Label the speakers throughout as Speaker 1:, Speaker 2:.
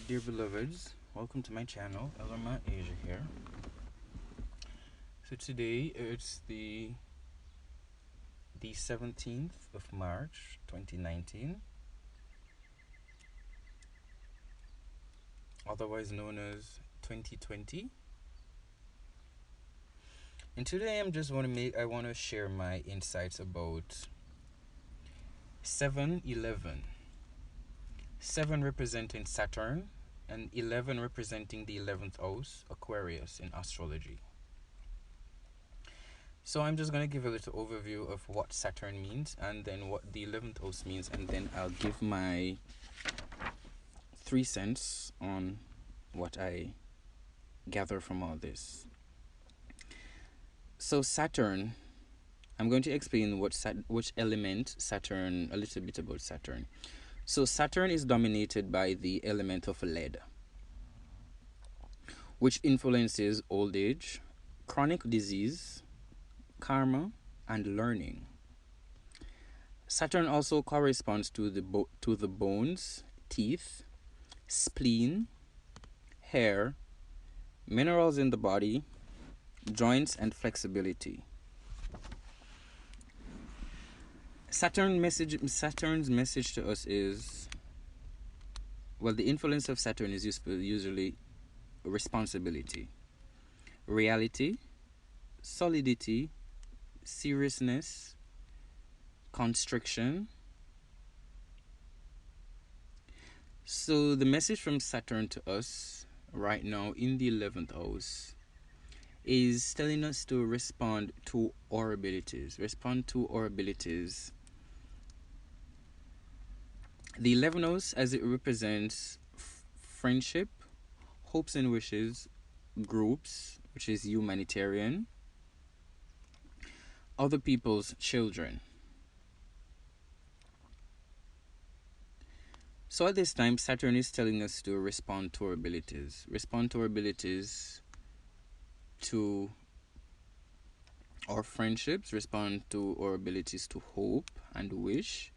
Speaker 1: Dear beloveds, welcome to my channel. Elma Asia here. So today it's the 17th of March 2019, otherwise known as 2020. And today I want to share my insights about 7-11. 7 representing Saturn and 11 representing the 11th house, Aquarius, in astrology. So I'm just going to give a little overview of what Saturn means and then what the 11th house means, and then I'll give my 3 cents on what I gather from all this. So Saturn, I'm going to explain which element Saturn, a little bit about Saturn. So Saturn is dominated by the element of lead, which influences old age, chronic disease, karma, and learning. Saturn also corresponds to the bones, teeth, spleen, hair, minerals in the body, joints, and flexibility. Saturn's message to us is, well, the influence of Saturn is usually responsibility, reality, solidity, seriousness, constriction. So the message from Saturn to us right now in the 11th house is telling us to respond to our abilities. The 11th house, as it represents friendship, hopes and wishes, groups, which is humanitarian, other people's children. So at this time, Saturn is telling us to respond to our abilities. Respond to our abilities to our friendships, respond to our abilities to hope and wish,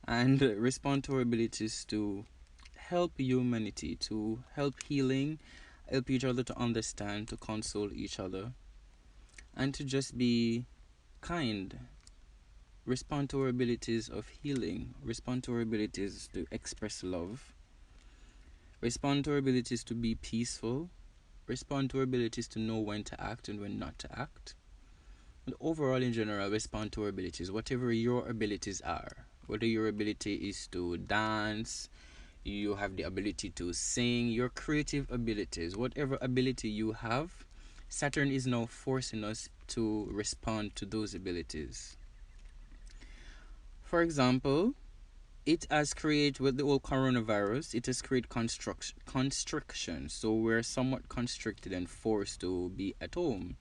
Speaker 1: and respond to our abilities to help humanity, to help healing, help each other to understand, to console each other, and to just be kind. Respond to our abilities of healing, respond to our abilities to express love, respond to our abilities to be peaceful, respond to our abilities to know when to act and when not to act. And overall, in general, respond to our abilities, whatever your abilities are. Whether your ability is to dance, you have the ability to sing, your creative abilities, whatever ability you have, Saturn is now forcing us to respond to those abilities. For example, it has created, with the whole coronavirus, it has created constriction. So we're somewhat constricted and forced to be at home.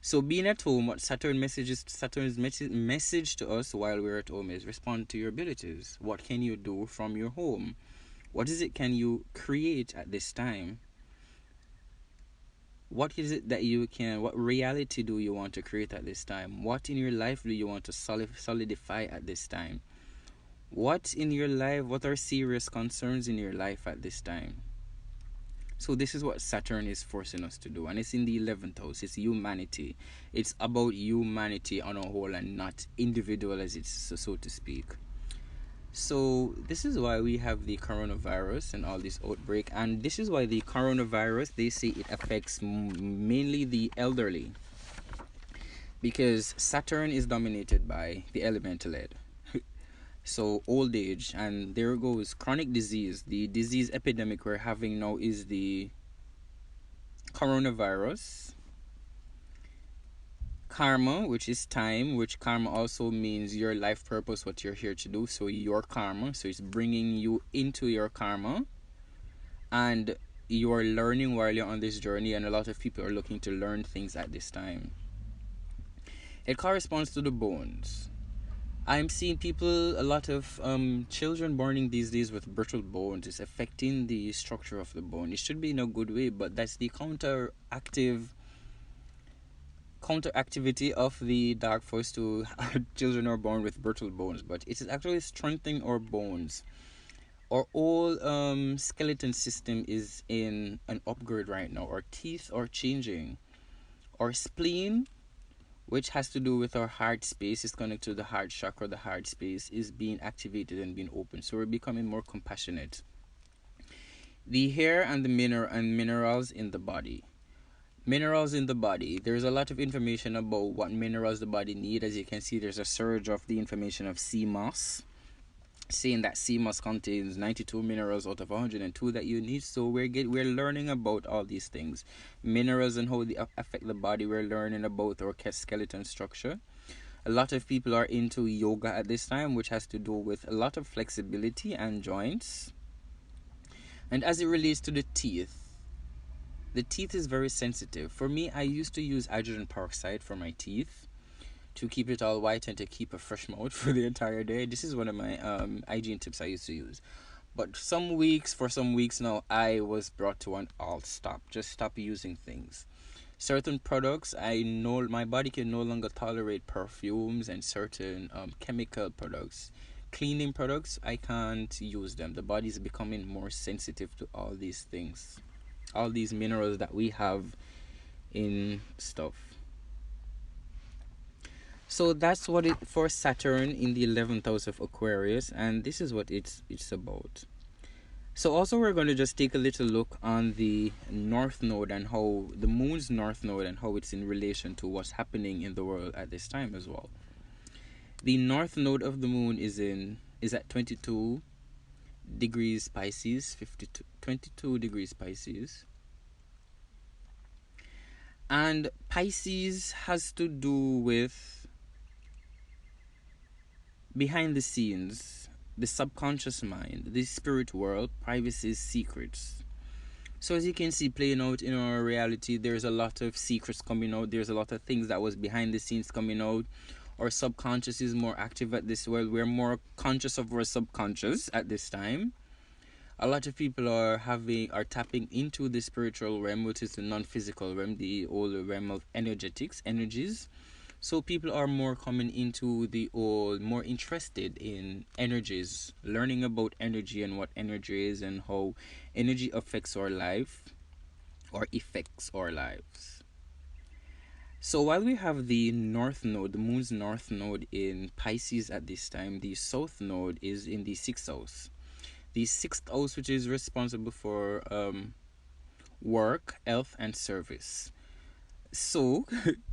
Speaker 1: So being at home, what Saturn's message to us while we're at home is respond to your abilities. What can you do from your home? What is it can you create at this time? What is it that you can, what reality do you want to create at this time? What in your life do you want to solidify at this time? What in your life, what are serious concerns in your life at this time? So this is what Saturn is forcing us to do, and it's in the 11th house. It's humanity. It's about humanity on a whole and not individual, as it's so to speak. So this is why we have the coronavirus and all this outbreak, and this is why the coronavirus, they say it affects mainly the elderly, because Saturn is dominated by the element lead. So old age, and there goes chronic disease. The disease epidemic we're having now is the coronavirus. Karma, which is time, which karma also means your life purpose, what you're here to do. So your karma, so it's bringing you into your karma, and you are learning while you're on this journey, and a lot of people are looking to learn things at this time. It corresponds to the bones. I'm seeing people, a lot of children born these days with brittle bones. It's affecting the structure of the bone. It should be in a good way, but that's the counteractivity of the dark force to children who are born with brittle bones. But it is actually strengthening our bones. Our whole skeleton system is in an upgrade right now. Our teeth are changing. Our spleen, which has to do with our heart space, is connected to the heart chakra. The heart space is being activated and being open. So we're becoming more compassionate. The hair and the minerals in the body. Minerals in the body. There's a lot of information about what minerals the body need. As you can see, there's a surge of the information of sea moss, saying that sea moss contains 92 minerals out of 102 that you need. So we're learning about all these things, minerals and how they affect the body. We're learning about our skeleton structure. A lot of people are into yoga at this time, which has to do with a lot of flexibility and joints. And as it relates to the teeth is very sensitive. For me, I used to use hydrogen peroxide for my teeth to keep it all white and to keep a fresh mouth for the entire day. This is one of my hygiene tips I used to use. But for some weeks now, I was brought to an all stop. Just stop using things. Certain products, I know my body can no longer tolerate perfumes and certain chemical products. Cleaning products, I can't use them. The body is becoming more sensitive to all these things, all these minerals that we have in stuff. So that's what it for Saturn in the 11th house of Aquarius, and this is what it's about. So also we're going to just take a little look on the north node and how the moon's north node and how it's in relation to what's happening in the world at this time as well. The north node of the moon is at 22 degrees Pisces, 22 degrees Pisces. And Pisces has to do with behind the scenes, the subconscious mind, the spirit world, privacy, secrets. So as you can see playing out in our reality, there's a lot of secrets coming out. There's a lot of things that was behind the scenes coming out. Our subconscious is more active at this world. We're more conscious of our subconscious at this time. A lot of people are tapping into the spiritual realm, which is the non-physical realm, the old realm of energies. So people are more coming into more interested in energies, learning about energy and what energy is and how energy affects our life or affects our lives. So while we have the north node, the moon's north node in Pisces at this time, the south node is in the 6th house. The 6th house, which is responsible for work, health, and service. So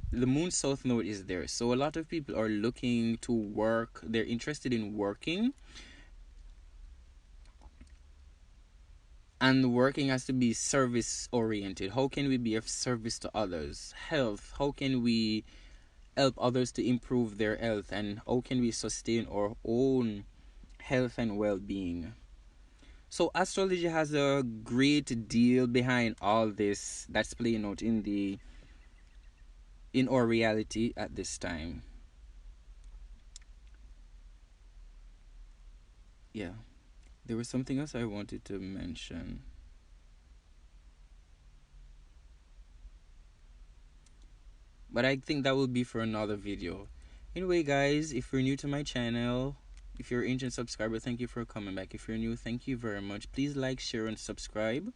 Speaker 1: the moon south node is there. So a lot of people are looking to work. They're interested in working. And working has to be service oriented. How can we be of service to others? Health. How can we help others to improve their health? And how can we sustain our own health and well-being? So astrology has a great deal behind all this that's playing out in our reality at this time. Yeah. There was something else I wanted to mention. But I think that will be for another video. Anyway, guys, if you're new to my channel, if you're an ancient subscriber, thank you for coming back. If you're new, thank you very much. Please like, share, and subscribe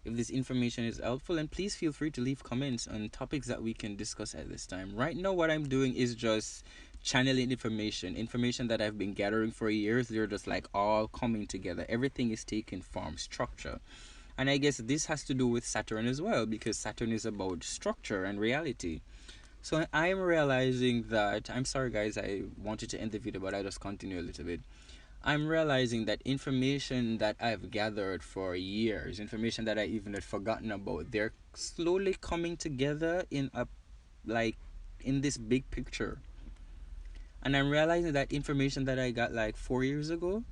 Speaker 1: if this information is helpful, and please feel free to leave comments on topics that we can discuss at this time. Right now, what I'm doing is just channeling information that I've been gathering for years. They're just like all coming together. Everything is taking form, structure. And I guess this has to do with Saturn as well, because Saturn is about structure and reality. So I'm realizing that, I'm sorry guys, I wanted to end the video, but I'll just continue a little bit. I'm realizing that information that I've gathered for years, information that I even had forgotten about, they're slowly coming together in this big picture. And I'm realizing that information that I got like 4 years ago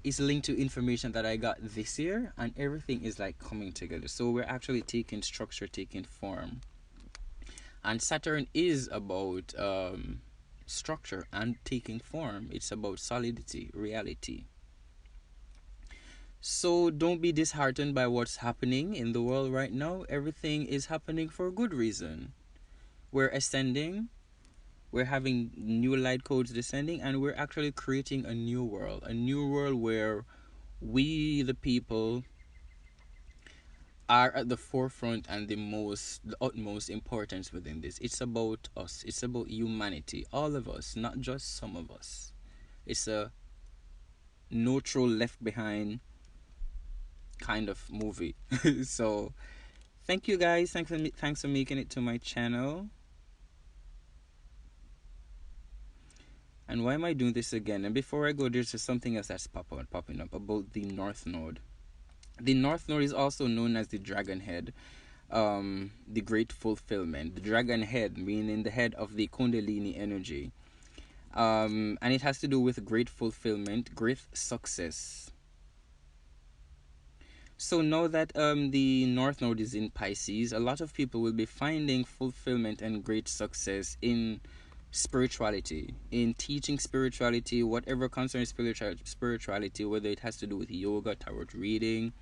Speaker 1: is linked to information that I got this year, and everything is like coming together. So we're actually taking structure, taking form. And Saturn is about structure and taking form. It's about solidity, reality. So don't be disheartened by what's happening in the world right now. Everything is happening for a good reason. We're ascending, we're having new light codes descending, and we're actually creating a new world where we the people are at the forefront and the utmost importance within this. It's about us. It's about humanity. All of us, not just some of us. It's a neutral left behind kind of movie. So thank you guys. Thanks for making it to my channel. And why am I doing this again? And before I go, there's just something else that's popping up about the North Node. The North Node is also known as the Dragon Head, the Great Fulfillment. The Dragon Head, meaning the head of the Kundalini energy. And it has to do with great fulfillment, great success. So now that the North Node is in Pisces, a lot of people will be finding fulfillment and great success in spirituality, in teaching spirituality, whatever concerns spirituality, whether it has to do with yoga, tarot reading,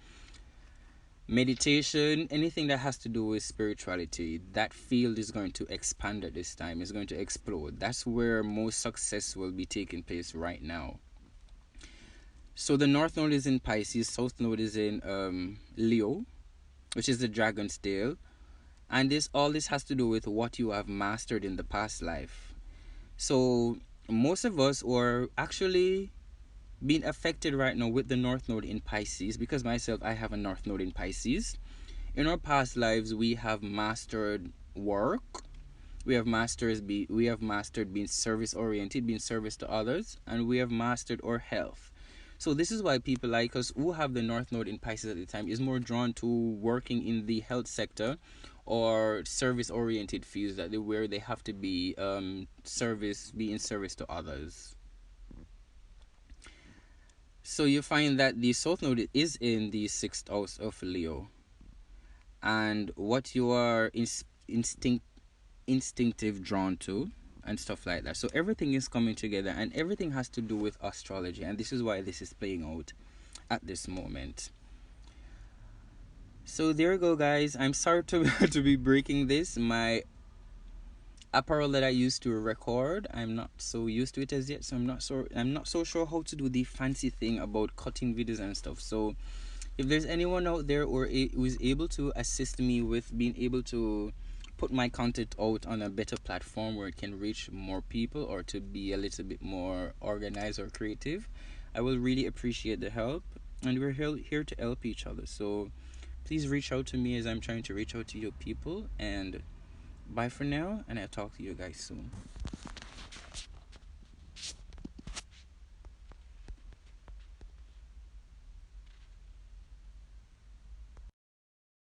Speaker 1: meditation, anything that has to do with spirituality. That field is going to expand at this time. It's going to explode. That's where most success will be taking place right now. So the North Node is in Pisces, South Node is in Leo, which is the dragon's tail. And all this has to do with what you have mastered in the past life. So most of us are actually being affected right now with the North Node in Pisces, because myself, I have a North Node in Pisces. In our past lives, we have mastered work. We have mastered being service oriented, being service to others, and we have mastered our health. So this is why people like us who have the North Node in Pisces at the time is more drawn to working in the health sector or service oriented fields where they have to be in service to others. So you find that the South Node is in the 6th house of Leo, and what you are instinctive drawn to and stuff like that. So everything is coming together, and everything has to do with astrology, and this is why this is playing out at this moment. So there you go, guys. I'm sorry to to be breaking this. My apparel that I used to record, I'm not so used to it as yet, so I'm not so sure how to do the fancy thing about cutting videos and stuff. So if there's anyone out there who is able to assist me with being able to put my content out on a better platform where it can reach more people, or to be a little bit more organized or creative, I will really appreciate the help. And we're here to help each other. So please reach out to me as I'm trying to reach out to you people. And bye for now, and I'll talk to you guys soon.